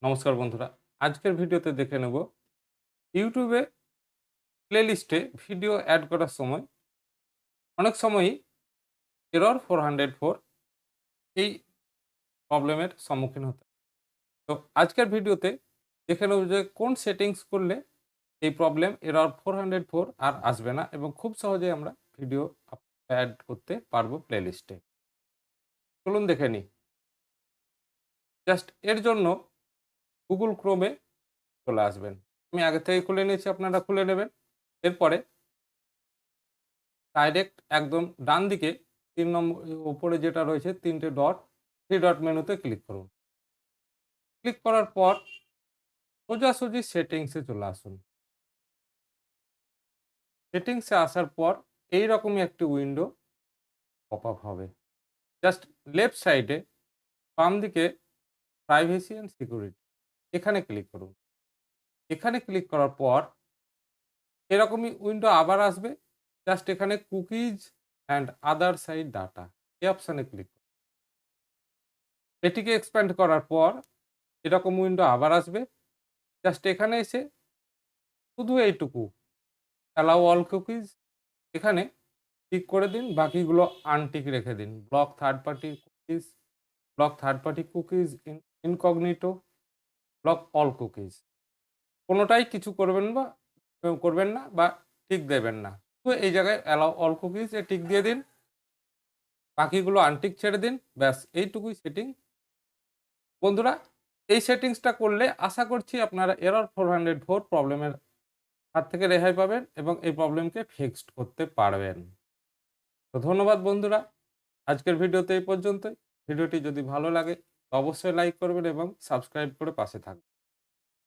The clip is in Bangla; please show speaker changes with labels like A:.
A: নমস্কার বন্ধুরা। আজকের ভিডিওতে দেখে নেব ইউটিউবে প্লেলিস্টে ভিডিও অ্যাড করার সময় অনেক সময়ই এরর 404 এই প্রবলেমের সম্মুখীন হতে হয়। তো আজকের ভিডিওতে দেখে নেব যে কোন সেটিংস করলে এই প্রবলেম এরর 404 আর আসবে না এবং খুব সহজেই আমরা ভিডিও অ্যাড করতে পারবো প্লেলিস্টে। চলুন দেখে নিই। জাস্ট এর জন্য গুগল ক্রোমে চলে আসবেন। আমি আগে থেকেই খুলে নিয়েছি, আপনারা খুলে নেবেন। এরপরে ডাইরেক্ট একদম ডান দিকে ৩ নম্বর উপরে যেটা রয়েছে ৩ টে ডট, সেই ডট মেনুতে ক্লিক করুন। ক্লিক করার পর সোজাসুজি সেটিংসে চলে আসুন। সেটিংসে আসার পর এইরকমই একটি উইন্ডো পপ আপ হবে। জাস্ট লেফট সাইডে বাম দিকে প্রাইভেসি অ্যান্ড সিকিউরিটি, এখানে ক্লিক করুন। এখানে ক্লিক করার পর এরকমই উইন্ডো আবার আসবে। জাস্ট এখানে cookies and other side data, এই অপশানে ক্লিক করুন। এটিকে এক্সপ্যান্ড করার পর এরকম উইন্ডো আবার আসবে। জাস্ট এখানে এসে শুধু এইটুকু অ্যালাউ অল কুকিজ, এখানে টিক করে দিন, বাকিগুলো আনটিক রেখে দিন। Block third party cookies, block third party cookies, incognito, block all cookies. কোনোটাই কিছু করবেন না বা টিক দেবেন না। তো এই জায়গায় অ্যালাউ অল কুকিজ এ টিক দিয়ে দিন, বাকিগুলো আনটিক ছেড়ে দিন। ব্যাস এইটুকুই সেটিং। বন্ধুরা, এই সেটিংসটা করলে আশা করছি আপনারা এরর 404 প্রবলেমের হাত থেকে রেহাই পাবেন এবং এই প্রবলেমকে ফিক্সড করতে পারবেন। তো ধন্যবাদ বন্ধুরা। আজকের ভিডিওতে এই পর্যন্তই। ভিডিওটি যদি ভালো লাগে তো অবশ্যই লাইক করবেন এবং সাবস্ক্রাইব করে পাশে থাকবেন।